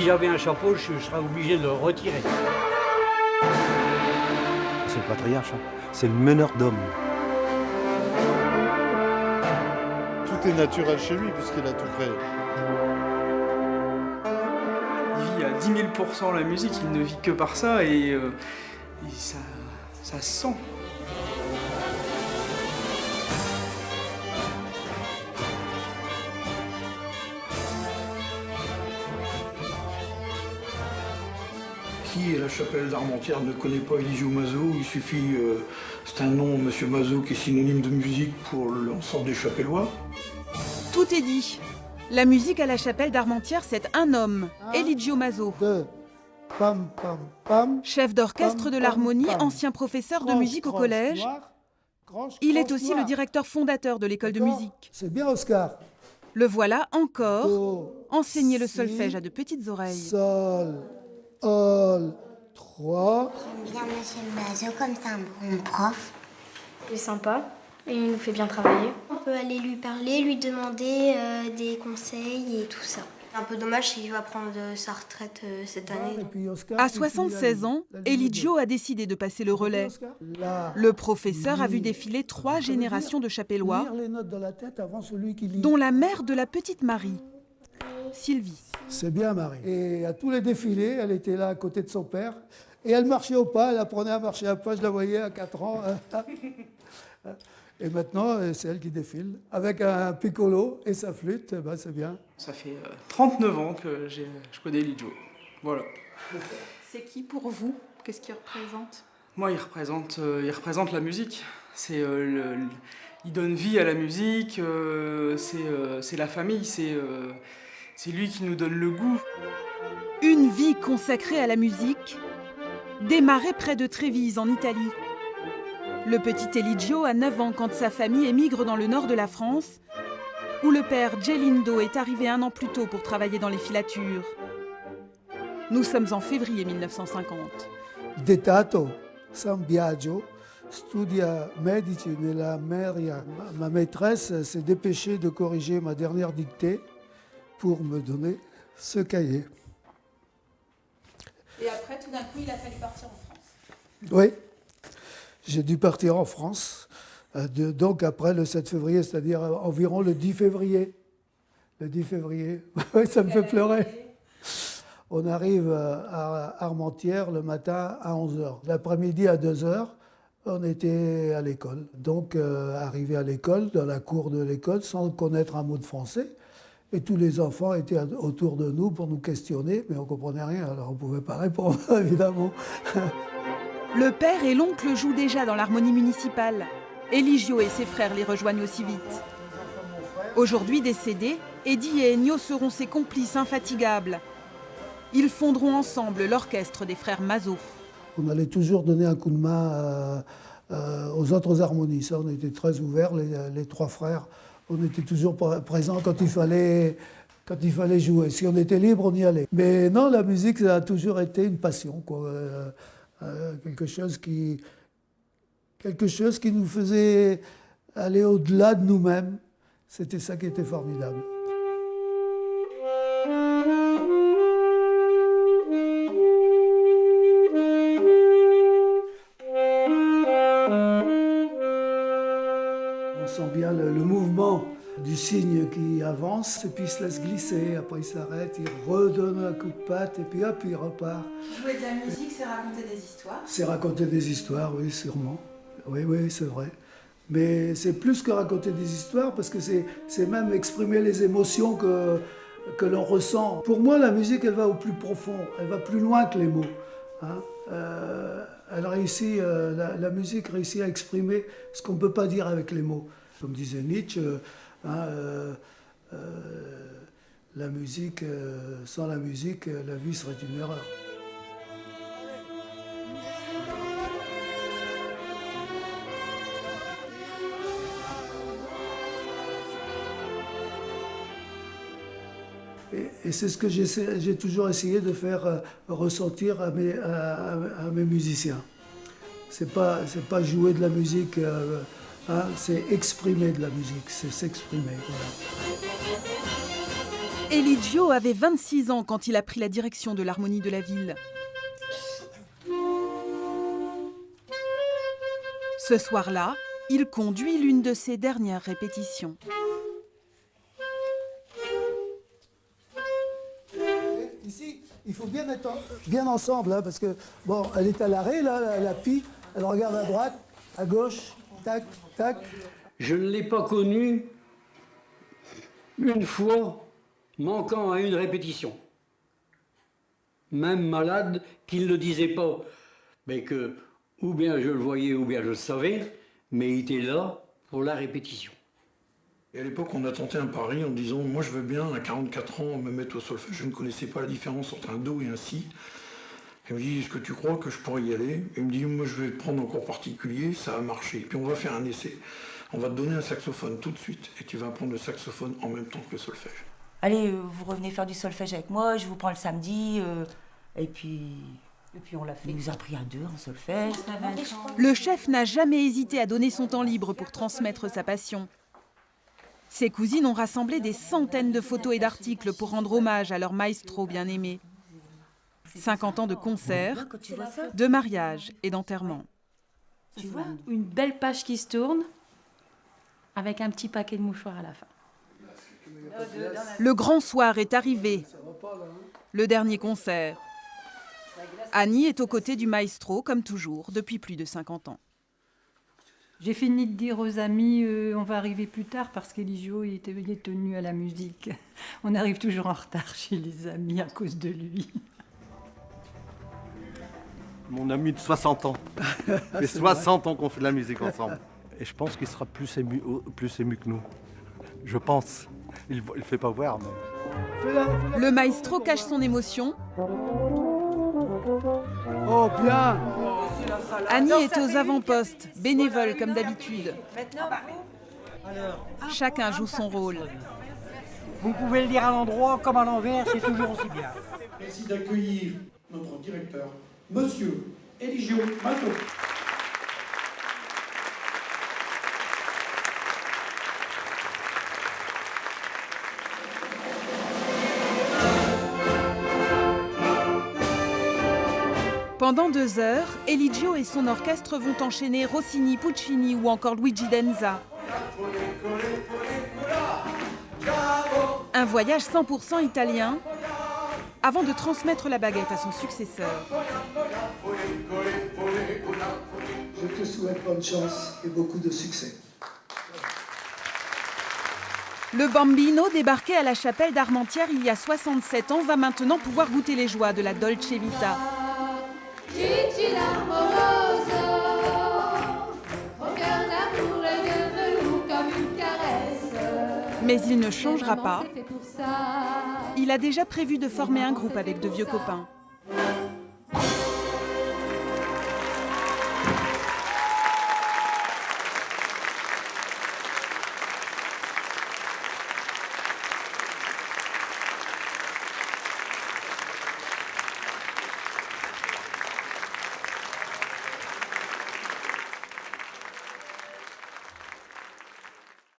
si j'avais un chapeau, je serais obligé de le retirer. C'est le patriarche, hein. C'est le meneur d'hommes. Tout est naturel chez lui puisqu'il a tout créé. Il vit à 10 000% la musique, il ne vit que par ça et ça se sent. Qui est la chapelle d'Armentières ne connaît pas Eligio Mazo, il suffit, c'est un nom, Monsieur Mazo, qui est synonyme de musique pour l'ensemble des chapellois. Tout est dit. La musique à la chapelle d'Armentières, c'est un homme, Eligio Mazo. Pam, pam, pam. Chef d'orchestre Pam, de pam, l'harmonie, pam. ancien professeur de Croche, musique au croche, collège. noir, croche, Il est croche, aussi noir. le directeur fondateur de l'école de D'accord. musique. C'est bien, Oscar. Le voilà encore Do, enseigner le si, solfège à de petites oreilles. Sol, Ol, 3. J'aime bien Monsieur Mazo, comme c'est un bon prof. Il est sympa et il nous fait bien travailler. On peut aller lui parler, lui demander des conseils et tout ça. Un peu dommage s'il va prendre sa retraite cette année. À 76 ans, Eligio a décidé de passer le relais. Le professeur a vu défiler 3 générations de chapellois, dont la mère de la petite Marie, Sylvie. C'est bien, Marie. Et à tous les défilés, elle était là à côté de son père. Et elle marchait au pas, elle apprenait à marcher à pas. Je la voyais à 4 ans. Et maintenant, c'est elle qui défile. Avec un piccolo et sa flûte, ben, c'est bien. Ça fait 39 ans que je connais Eligio. Voilà. C'est qui pour vous? Qu'est-ce qu'il représente? Moi, il représente la musique. Il donne vie à la musique, c'est la famille, c'est lui qui nous donne le goût. Une vie consacrée à la musique, démarrée près de Trévise, en Italie. Le petit Eligio a 9 ans quand sa famille émigre dans le nord de la France, où le père Gelindo est arrivé 1 an plus tôt pour travailler dans les filatures. Nous sommes en février 1950. Detato, San Biagio, studia medici nella Meria. Ma maîtresse s'est dépêchée de corriger ma dernière dictée pour me donner ce cahier. Et après, tout d'un coup, il a fallu partir en France. Oui, j'ai dû partir en France, donc après le 7 février, c'est-à-dire environ le 10 février. Le 10 février, oui, ça me fait pleurer. On arrive à Armentières le matin à 11h. L'après-midi à 2h, on était à l'école. Donc, arrivé à l'école, dans la cour de l'école, sans connaître un mot de français. Et tous les enfants étaient autour de nous pour nous questionner, mais on ne comprenait rien, alors on ne pouvait pas répondre, évidemment. Le père et l'oncle jouent déjà dans l'harmonie municipale. Eligio et ses frères les rejoignent aussi vite. Aujourd'hui décédés, Eddie et Ennio seront ses complices infatigables. Ils fonderont ensemble l'orchestre des frères Mazo. On allait toujours donner un coup de main aux autres harmonies. Ça, on était très ouverts, les 3 frères. On était toujours présents quand il fallait jouer. Si on était libre, on y allait. Mais non, la musique, ça a toujours été une passion, quoi. Quelque chose qui nous faisait aller au-delà de nous-mêmes. C'était ça qui était formidable. On sent bien le mouvement du cygne qui avance, et puis il se laisse glisser, après il s'arrête, il redonne un coup de patte, et puis hop, il repart. Jouer de la musique, c'est raconter des histoires. C'est raconter des histoires, oui, sûrement. Oui, c'est vrai. Mais c'est plus que raconter des histoires, parce que c'est même exprimer les émotions que l'on ressent. Pour moi, la musique, elle va au plus profond, elle va plus loin que les mots. Hein. Elle réussit, la musique réussit à exprimer ce qu'on ne peut pas dire avec les mots. Comme disait Nietzsche, la musique, sans la musique, la vie serait une erreur. Et c'est ce que j'ai toujours essayé de faire ressentir à mes musiciens. C'est pas jouer de la musique, hein, c'est exprimer de la musique, c'est s'exprimer. Voilà. Eligio avait 26 ans quand il a pris la direction de l'harmonie de la ville. Ce soir-là, il conduit l'une de ses dernières répétitions. Ici, il faut bien être bien ensemble, hein, parce que, bon, elle est à l'arrêt, là, la pie, elle regarde à droite, à gauche, tac, tac. Je ne l'ai pas connu une fois manquant à une répétition. Même malade, qu'il ne le disait pas, mais que ou bien je le voyais ou bien je le savais, mais il était là pour la répétition. Et à l'époque, on a tenté un pari en disant « Moi, je veux bien, à 44 ans, me mettre au solfège. » Je ne connaissais pas la différence entre un do et un si. Il me dit « Est-ce que tu crois que je pourrais y aller ?» Il me dit « Moi, je vais prendre un cours particulier, ça a marché. Puis on va faire un essai. On va te donner un saxophone tout de suite et tu vas apprendre le saxophone en même temps que le solfège. » Allez, vous revenez faire du solfège avec moi, je vous prends le samedi, et puis on l'a fait. Il nous a pris à 2 en solfège. Le chef n'a jamais hésité à donner son temps libre pour transmettre sa passion. Ses cousines ont rassemblé des centaines de photos et d'articles pour rendre hommage à leur maestro bien-aimé. 50 ans de concerts, de mariages et d'enterrements. Tu vois, une belle page qui se tourne avec un petit paquet de mouchoirs à la fin. Le grand soir est arrivé. Le dernier concert. Annie est aux côtés du maestro, comme toujours, depuis plus de 50 ans. J'ai fini de dire aux amis, on va arriver plus tard parce qu'Eligio il est tenu à la musique. On arrive toujours en retard chez les amis à cause de lui. Mon ami de 60 ans. Ça fait 60 ans qu'on fait de la musique ensemble. Et je pense qu'il sera plus ému que nous. Je pense. Il ne fait pas voir, mais... Le maestro cache son émotion. Oh, bien! Annie est aux avant-postes, bénévole comme d'habitude. Chacun joue son rôle. Vous pouvez le dire à l'endroit comme à l'envers, c'est toujours aussi bien. Merci d'accueillir notre directeur, Monsieur Eligio Mazzo. Pendant 2 heures, Eligio et son orchestre vont enchaîner Rossini, Puccini ou encore Luigi Denza. Un voyage 100% italien avant de transmettre la baguette à son successeur. Je te souhaite bonne chance et beaucoup de succès. Le Bambino, débarqué à la chapelle d'Armentières il y a 67 ans, va maintenant pouvoir goûter les joies de la Dolce Vita. Mais il ne changera pas. Il a déjà prévu de former un groupe avec de vieux copains.